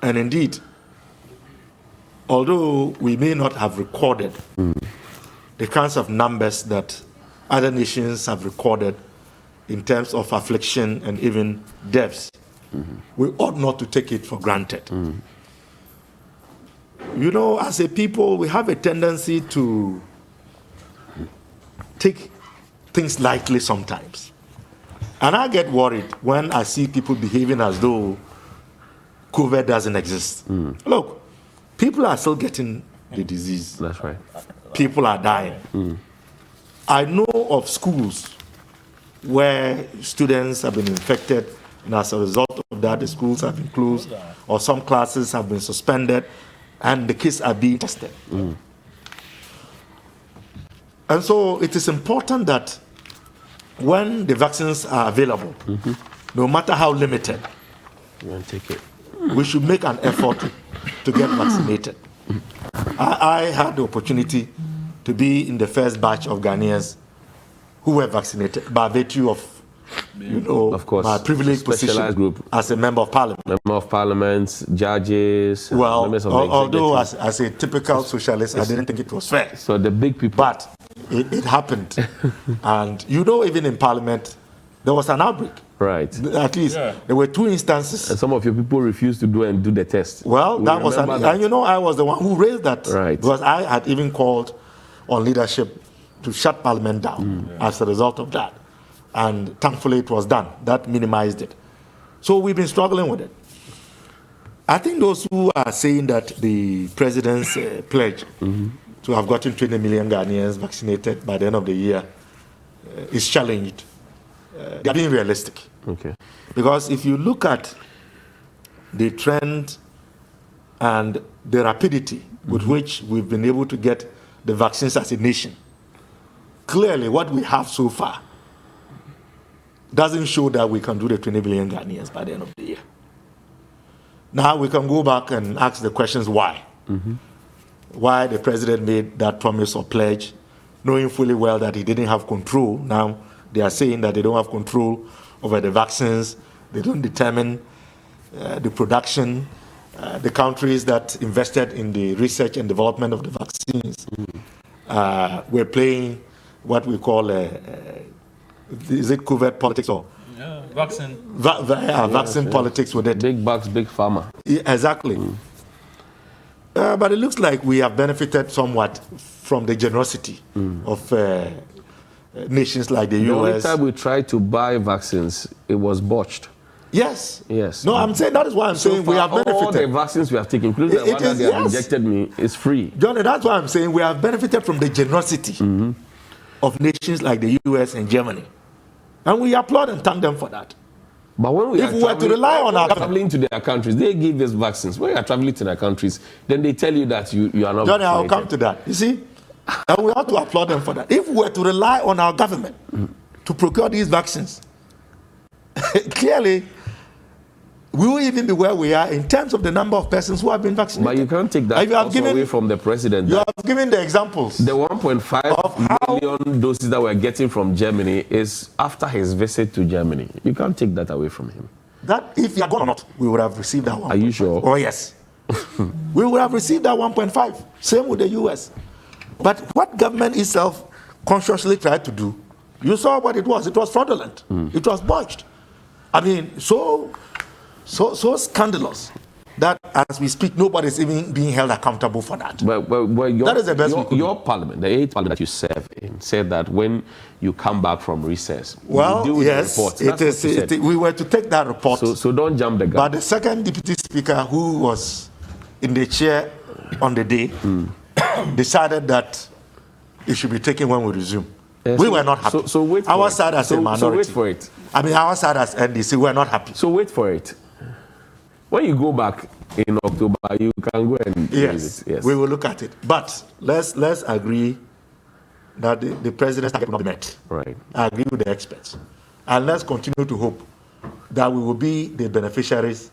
And indeed, although we may not have recorded the kinds of numbers that other nations have recorded in terms of affliction and even deaths, we ought not to take it for granted. You know, as a people, we have a tendency to take things lightly sometimes. And I get worried when I see people behaving as though COVID doesn't exist. Look, people are still getting the disease. That's right. People are dying. I know of schools where students have been infected, and as a result of that, the schools have been closed, or some classes have been suspended, and the kids are being tested. And so it is important that when the vaccines are available, no matter how limited, Take it. we should make an effort to get vaccinated. I had the opportunity to be in the first batch of Ghanaians who were vaccinated by virtue of, Of course, my privileged position specialized group. as a member of parliament. Member of parliaments, judges, Well, members of the although executive. as a typical socialist, I didn't think it was fair. So the big people. But it happened. And even in parliament, there was an outbreak. Right. At least there were 2 instances. And some of your people refused to do the test. Well, We that was remember that. and I was the one who raised that. Right. Because I had even called on leadership to shut parliament down as a result of that. And thankfully it was done. That minimized it. So we've been struggling with it. I think those who are saying that the president's pledge to have gotten 20 million Ghanaians vaccinated by the end of the year is challenged, they are being realistic. Okay. Because if you look at the trend and the rapidity with which we've been able to get the vaccines as a nation, clearly what we have so far doesn't show that we can do the 20 million Ghanaians by the end of the year. Now we can go back and ask the questions why. Why the president made that promise or pledge, knowing fully well that he didn't have control. Now they are saying that they don't have control over the vaccines. They don't determine the production. The countries that invested in the research and development of the vaccines were playing what we call, is it covert politics or? Yeah, vaccine. Vaccine politics with it. Big bucks, big pharma. Yeah, exactly. But it looks like we have benefited somewhat from the generosity of nations like the The only US. time we tried to buy vaccines, it was botched. Yes. Yes. No, I'm saying that is why I'm saying we have All the benefited. vaccines we have taken, including the It one that is- they have yes. injected me, is free. Johnny, that's why I'm saying we have benefited from the generosity of nations like the US and Germany. And we applaud and thank them for that. But when we If are we were to rely on our traveling to their countries, they give us vaccines. When you are traveling to their countries, then they tell you that you are not Johnny, I'll vaccinated. come to that. You see? And we have to applaud them for that. If we were to rely on our government to procure these vaccines, clearly, we will even be where we are in terms of the number of persons who have been vaccinated. But you can't take that And you have also given- away from the president. You have given the examples. The 1.5 million doses that we're getting from Germany is after his visit to Germany. You can't take that away from him. That if he had gone or not, we would have received that one. Are you sure? Oh, yes. We would have received that 1.5. Same with the US. But what government itself consciously tried to do, you saw what it was. It was fraudulent. It was botched. I mean, so scandalous that as we speak, nobody's even being held accountable for that. Well, your, That is the best we could your parliament, the 8th parliament that you serve in, said that when you come back from recess, Well, you do with yes, the report. it That's is. what you said. We were to take that report. So don't jump the gun. But the second deputy speaker, who was in the chair on the day, decided that it should be taken when we resume. We were not happy. So wait for our it. side as a minority. So wait for it. I mean, our side as NDC, we are not happy. So wait for it. When you go back in October, you can go and Yes, read it. Yes. we will look at it. But let's agree that the president's target will not be met. Right. I agree with the experts. And let's continue to hope that we will be the beneficiaries.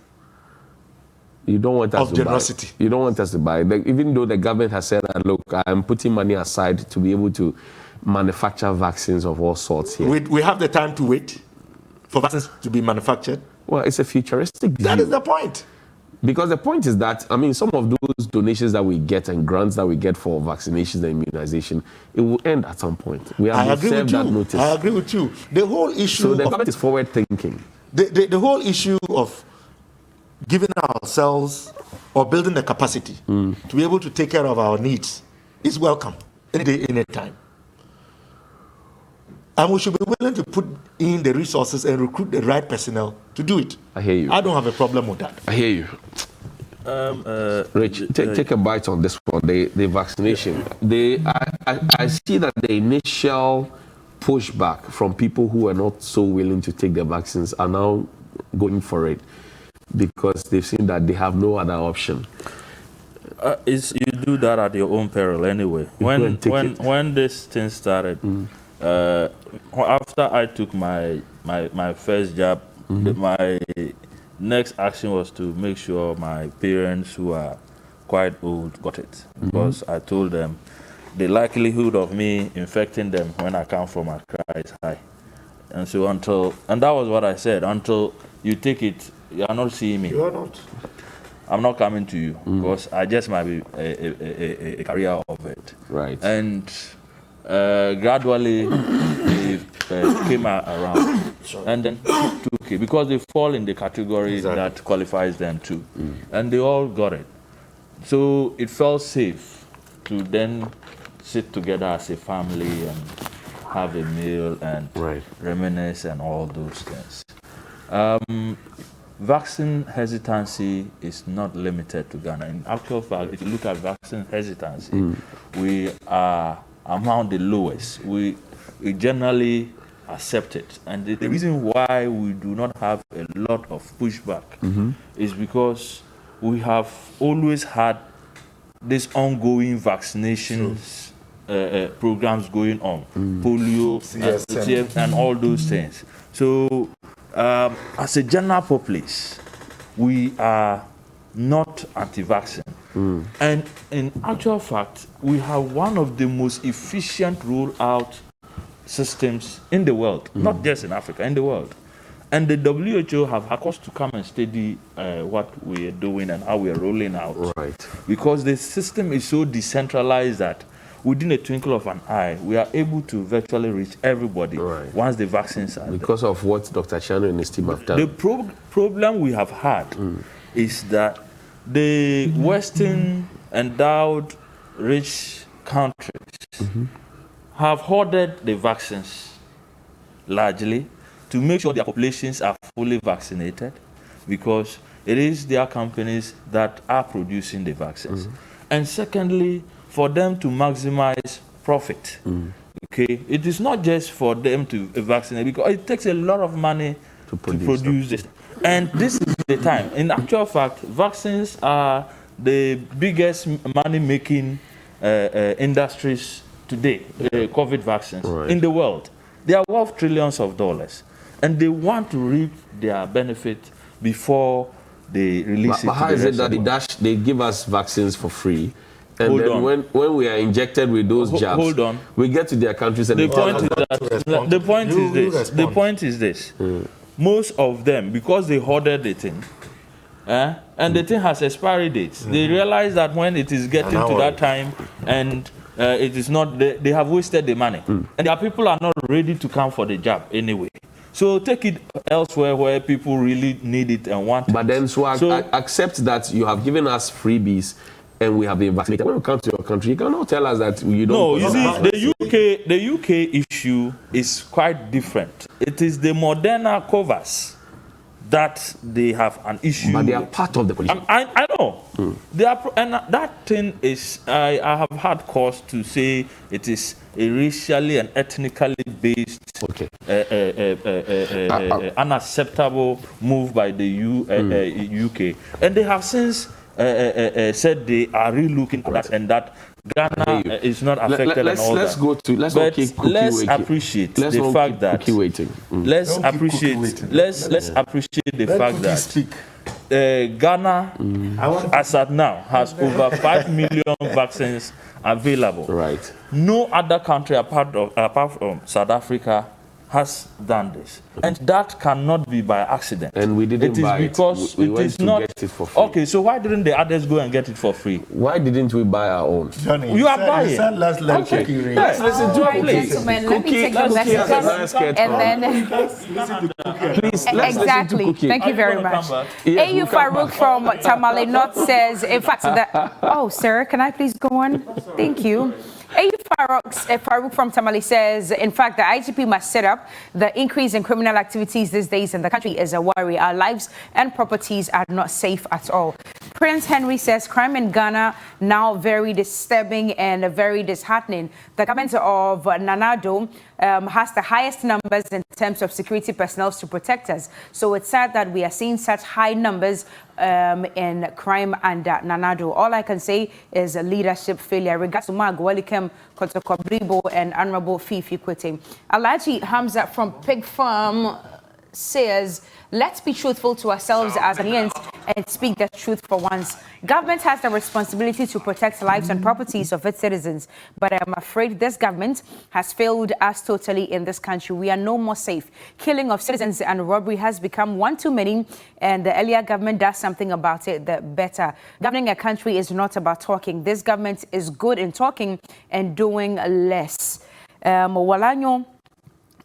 You don't want us Of to generosity. buy. You don't want us to buy. Even though the government has said that, look, I'm putting money aside to be able to manufacture vaccines of all sorts here. We have the time to wait for vaccines to be manufactured. Well, it's a futuristic view. That is the point. Because the point is that, I mean, some of those donations that we get and grants that we get for vaccinations and immunization, it will end at some point. We I have agree served with that you. notice. I agree with you. The whole issue So the of government is forward thinking. the whole issue of giving ourselves or building the capacity to be able to take care of our needs is welcome any day, any time. And we should be willing to put in the resources and recruit the right personnel to do it. I hear you. I don't have a problem with that. I hear you. Rich, take a bite on this one. The vaccination. I see that the initial pushback from people who are not so willing to take the vaccines are now going for it because they've seen that they have no other option. You do that at your own peril anyway. go and take When this thing started, after I took my first jab, my next action was to make sure my parents, who are quite old, got it. Because I told them the likelihood of me infecting them when I come from Accra is high. And so and that was what I said, until you take it, you are not seeing me. You are not. I'm not coming to you because I just might be a carrier of it. Right. And gradually they came around and then took it because they fall in the category that qualifies them too. And they all got it. So it felt safe to then sit together as a family and have a meal and reminisce and all those things. vaccine hesitancy is not limited to Ghana. In actual fact, if you look at vaccine hesitancy, we are among the lowest. We generally accept it. And the reason why we do not have a lot of pushback is because we have always had this ongoing vaccinations programs going on, polio, CF, and all those things. So, as a general populace, we are not anti-vaccine. And in actual fact, we have one of the most efficient rollout systems in the world, not just in Africa, in the world. And the WHO have asked us to come and study what we are doing and how we are rolling out. Right. Because the system is so decentralized that within a twinkle of an eye, we are able to virtually reach everybody once the vaccines are because there. of what Dr. Chano and his team have done. The problem we have had is that the Western endowed rich countries have hoarded the vaccines largely to make sure their populations are fully vaccinated, because it is their companies that are producing the vaccines. And secondly, for them to maximize profit. Okay, it is not just for them to vaccinate, because it takes a lot of money to produce this. And this is the time. In actual fact, vaccines are the biggest money-making industries today, COVID vaccines, in the world. They are worth trillions of dollars. And they want to reap their benefit before they release it. But how is it that they give us vaccines for free? And then when we are injected with those jabs, we get to their countries and the point is this. Most of them, because they hoarded the thing, and the thing has expiry dates, they realize that when it is getting to that time and it is not, they have wasted the money. And their people are not ready to come for the jab anyway. So take it elsewhere where people really need it and want it. But then, so accept that you have given us freebies and we have been vaccinated. When we come to your country, you cannot tell us that you don't. No, you see, the UK issue is quite different. It is the Moderna covers that they have an issue. But they are part of the coalition. I know. They are, and that thing is, I have had cause to say it is a racially and ethnically based, unacceptable move by the UK. And they have since said they are relooking at that, and that Ghana is not affected and all let's that. Go to let's appreciate the fact that let's appreciate the fact that Ghana, as at now, has over 5 million vaccines available. Right. No other country apart from South Africa has done this, and that cannot be by accident. And we didn't buy it. Because we it went is to not get it for free. Okay, so why didn't the others go and get it for free? Why didn't we buy our own? Johnny, You are buying. Let's let Cookie ring. Let's listen to Right, Cookie. gentlemen, let me Cookie take the has a nice messages skirt and on. then Please, let's listen to Cookie. Thank you very much. Yes, AU Farouk from Tamale North says, in fact, oh, sir, can I please go on? Thank you. AU Farouk from Tamale says, in fact, the IGP must set up. The increase in criminal activities these days in the country is a worry. Our lives and properties are not safe at all. Prince Henry says, crime in Ghana now very disturbing and very disheartening. The government of Nana Addo has the highest numbers in terms of security personnel to protect us. So it's sad that we are seeing such high numbers in crime under Nana Addo. All I can say is a leadership failure. Regards to Magwalikem, Kotokobribo, and Honorable Fifi Kwete. Alaji Hamza from Pig Farm says, let's be truthful to ourselves as Ghanaians and speak the truth for once. Government has the responsibility to protect lives and properties of its citizens, but I'm afraid this government has failed us totally in this country. We are no more safe. Killing of citizens and robbery has become one too many, and the earlier government does something about it, the better. Governing a country is not about talking. This government is good in talking and doing less. Walanyo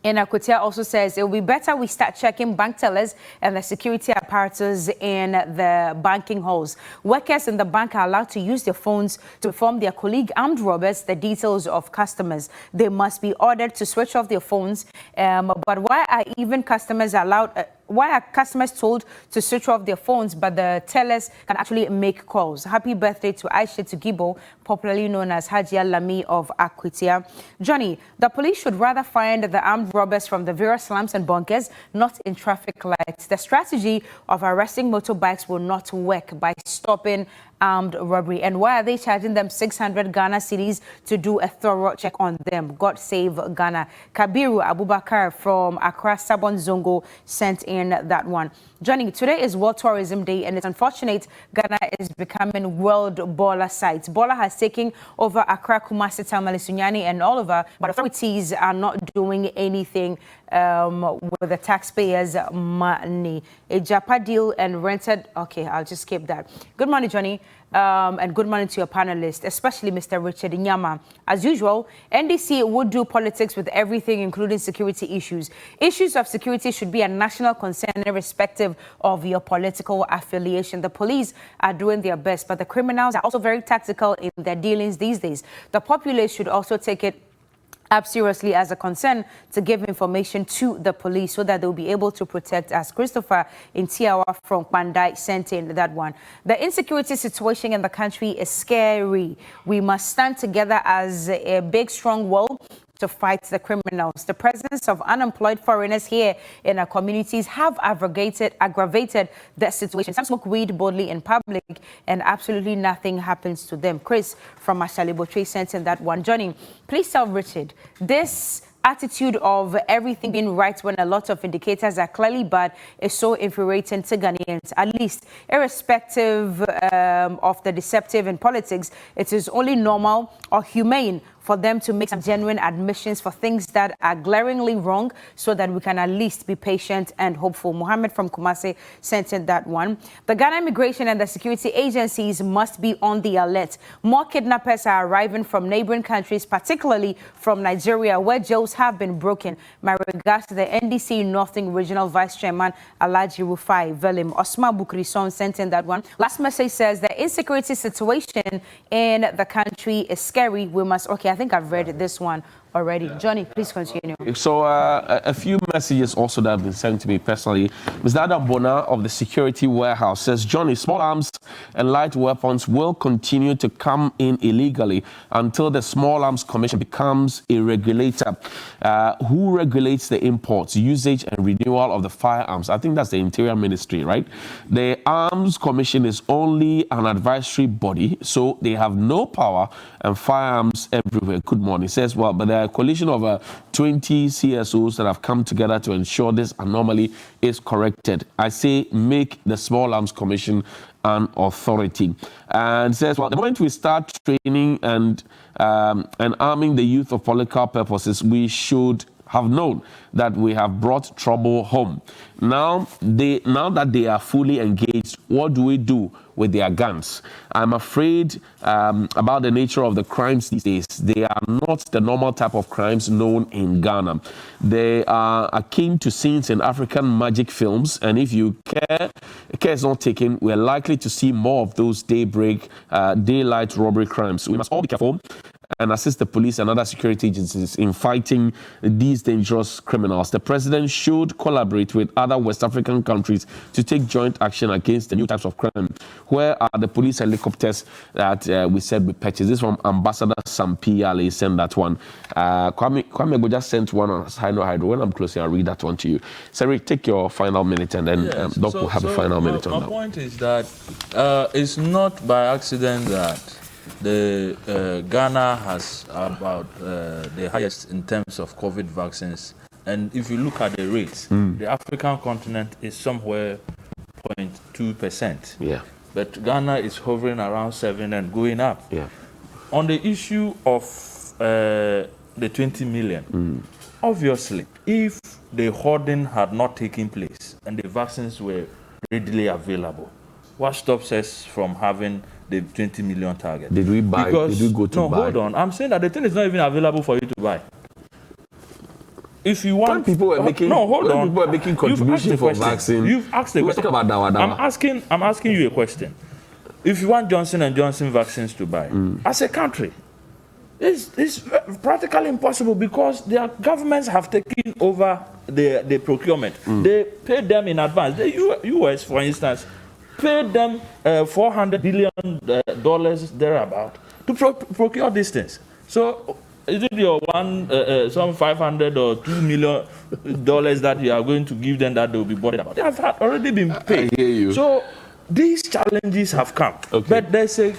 And Akutia also says it will be better we start checking bank tellers and the security apparatus in the banking halls. Workers in the bank are allowed to use their phones to inform their colleague armed robbers the details of customers. They must be ordered to switch off their phones. But why are even customers allowed why are customers told to switch off their phones, but the tellers can actually make calls? Happy birthday to Aisha Tugibo, popularly known as Hajia Lami of Akwitia. Johnny, the police should rather find the armed robbers from the various slums and bunkers, not in traffic lights. The strategy of arresting motorbikes will not work by stopping armed robbery. And why are they charging them 600 Ghana cedis to do a thorough check on them? God save Ghana. Kabiru Abubakar from Accra Sabon Zongo sent in that one. Johnny, today is World Tourism Day, and it's unfortunate Ghana is becoming world baller site. Bola has taken over Accra, Kumasi, Tamale, Sunyani, and all over, but authorities are not doing anything with the taxpayers' money. A Japa deal and rented. Okay, I'll just skip that. Good morning, Johnny. And good morning to your panelists, especially Mr. Richard Nyama. As usual, NDC would do politics with everything, including security issues. Issues of security should be a national concern irrespective of your political affiliation. The police are doing their best, but the criminals are also very tactical in their dealings these days. The populace should also take it up seriously as a concern to give information to the police so that they'll be able to protect us. Christopher in Tiawa from Kwandai sent in that one. The insecurity situation in the country is scary. We must stand together as a big, strong wall to fight the criminals. The presence of unemployed foreigners here in our communities have aggravated that situation. Some smoke weed boldly in public and absolutely nothing happens to them. Chris from Mashalibotri sent in that one. Johnny, please tell Richard, this attitude of everything being right when a lot of indicators are clearly bad is so infuriating to Ghanaians. At least, irrespective of the deceptive in politics, it is only normal or humane for them to make some genuine admissions for things that are glaringly wrong so that we can at least be patient and hopeful. Mohammed from Kumasi sent in that one. The Ghana Immigration and the security agencies must be on the alert. More kidnappers are arriving from neighboring countries, particularly from Nigeria, where jails have been broken. My regards to the NDC Northern Regional Vice Chairman Alaji Rufai Velim. Osman Bukrison sent in that one. Last message says the insecurity situation in the country is scary. We must, okay, I think I've read this one already. Johnny, please continue. So a few messages also that have been sent to me personally. Mr. Adam Bona of the Security Warehouse says, Johnny, small arms and light weapons will continue to come in illegally until the Small Arms Commission becomes a regulator. Who regulates the imports, usage and renewal of the firearms? I think that's the Interior Ministry, right? The Arms Commission is only an advisory body, so they have no power and firearms everywhere. Good morning. He says, well, but there are a coalition of 20 CSOs that have come together to ensure this anomaly is corrected. I say make the Small Arms Commission an authority. And says, well, the moment we start training and arming the youth of political purposes, we should have known that we have brought trouble home. Now that they are fully engaged, what do we do with their guns? I'm afraid about the nature of the crimes these days. They are not the normal type of crimes known in Ghana. They are akin to scenes in African magic films, and if you care is not taken, we're likely to see more of those daylight robbery crimes. We must all be careful and assist the police and other security agencies in fighting these dangerous criminals. The president should collaborate with other West African countries to take joint action against the new types of crime. Where are the police helicopters that we said we purchased? This from Ambassador Sampi Ali sent that one. Kwame Go just sent one on Hydro. When I'm closing, I'll read that one to you. Sari, take your final minute and then Doc will have a final minute on that. My point is that it's not by accident that the Ghana has about the highest in terms of COVID vaccines, and if you look at the rates, the African continent is somewhere 0.2%. Yeah. But Ghana is hovering around 7 and going up. Yeah. On the issue of the 20 million, obviously, if the hoarding had not taken place and the vaccines were readily available, what stops us from having the 20 million target? Did we buy? Because, did we go to buy? No, hold on. I'm saying that the thing is not even available for you to buy. If you want, when people were making, people were making contribution for vaccine. You've asked the question. About Dawa. I'm asking you a question. If you want Johnson & Johnson vaccines to buy, as a country, it's practically impossible because their governments have taken over the procurement. They paid them in advance. The U.S., for instance, paid them $400 billion thereabout to procure these things. So is it your some $500 or $2 million that you are going to give them that they will be bothered about? They have already been paid. I hear you. So these challenges have come, but there's a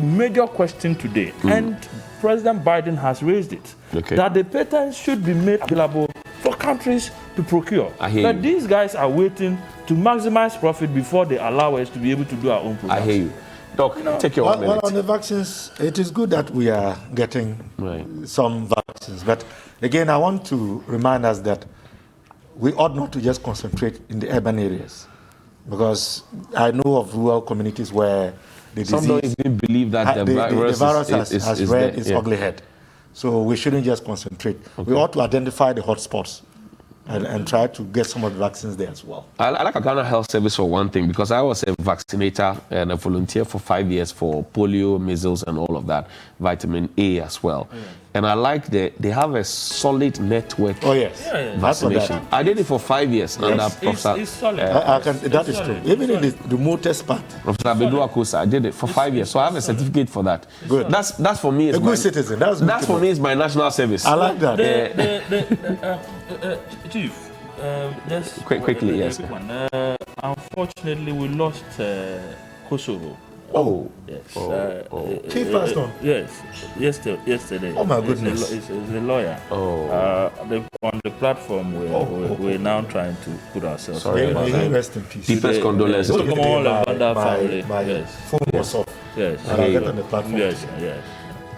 major question today, and President Biden has raised it, that the patents should be made available for countries to procure. But these guys are waiting to maximize profit before they allow us to be able to do our own programs. I hear you. Doc, take your 1 minute. Well, on the vaccines, it is good that we are getting some vaccines. But again, I want to remind us that we ought not to just concentrate in the urban areas, because I know of rural communities where the disease, some don't even believe that the virus has reared its ugly head. So we shouldn't just concentrate. We ought to identify the hotspots and try to get some of the vaccines there as well. I like a Ghana Health Service for one thing, because I was a vaccinator and a volunteer for 5 years for polio, measles, and all of that, vitamin A as well. And I like that they have a solid network vaccination. I did it for 5 years under Professor. It's solid. That is true. Even in the remotest part. Professor Bedu Akosa, I did it for 5 years, so I have a certificate for that. Good. That's for me. A good citizen. That's for me is my national service. I like that. Chief, just quickly, yes. Unfortunately, we lost Kosovo. Oh, yes. Chief passed on. Yes, yesterday. Oh my goodness. It's a lawyer. On the platform, we're now trying to put ourselves. Sorry, rest in peace. Deepest condolences. All about that family. My phone was off. Yes. And I'll get on the platform. Yes.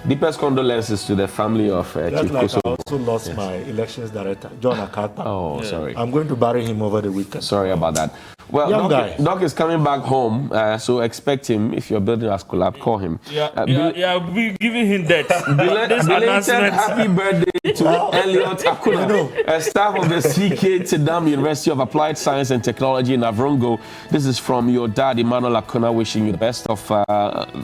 Deepest condolences to the family of Chief Kosovo. I also lost my elections director, John Akatpa. Oh, sorry. I'm going to bury him over the weekend. Sorry about that. Well, Doc is coming back home, so expect him. If your building has collapsed, call him. We're giving him that. Belated happy birthday to Elliot Akuna, a staff of the CK Tedam University of Applied Science and Technology in Avrongo. This is from your dad, Emmanuel Akuna, wishing you the best of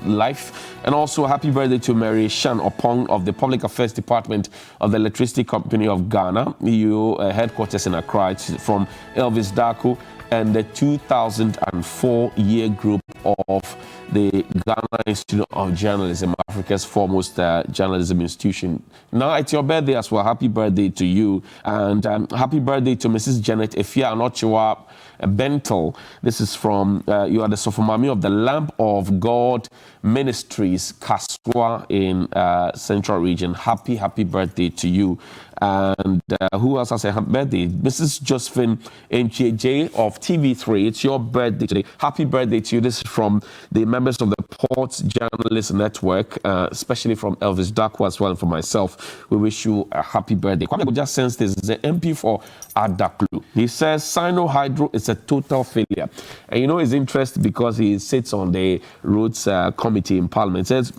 life. And also, happy birthday to Mary Shan Opong of the Public Affairs Department of the Electricity Company of Ghana, EU headquarters in Accra. It's from Elvis Daku and the 2004 year group of the Ghana Institute of Journalism, Africa's foremost journalism institution. Now it's your birthday as well. Happy birthday to you, and happy birthday to Mrs. Janet Efia Anochiwa Bentel. This is from you are the Sofomami of the Lamp of God Ministries, Kaswa in Central Region. Happy birthday to you. And who else has a happy birthday? Mrs. Josephine Nchej of TV3. It's your birthday today. Happy birthday to you. This is from the members of the Ports Journalist Network, especially from Elvis Daku as well, and for myself. We wish you a happy birthday. Kwame just sensed this is the MP for Adaklu. He says Sino Hydro is a total failure. And you know his interest because he sits on the roads committee in Parliament. It says,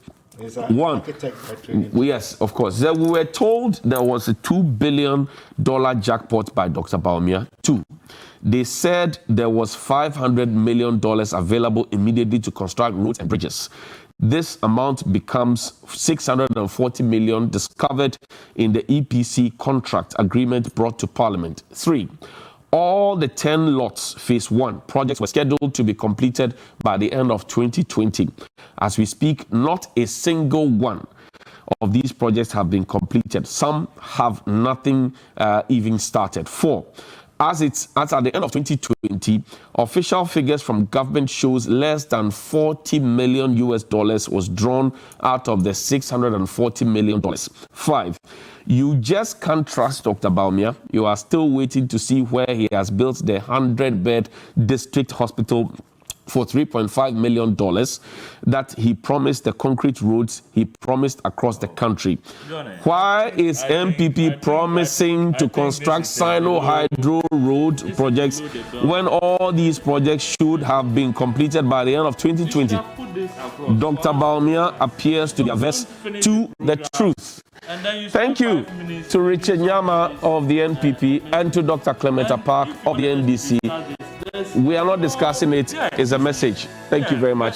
one, yes, of course. We were told there was a $2 billion jackpot by Dr. Baumia. 2, they said there was $500 million available immediately to construct roads and bridges. This amount becomes $640 million discovered in the EPC contract agreement brought to Parliament. 3, all the 10 lots, phase 1 projects were scheduled to be completed by the end of 2020. As we speak, not a single one of these projects have been completed. Some have nothing even started. 4, as at the end of 2020, official figures from government shows less than $40 million was drawn out of the $640 million. 5, you just can't trust Dr. Baumia. You are still waiting to see where he has built the 100-bed district hospital for $3.5 million that he promised, the concrete roads he promised across the country. Why is MPP promising to construct Sino Hydro road projects when all these projects should have been completed by the end of 2020? Dr. Baumia appears to be averse to the truth. Thank you to Richard Nyama of the NPP and to Dr. Clementa Park of the NDC. We are not discussing it. It's a message. Thank you very much.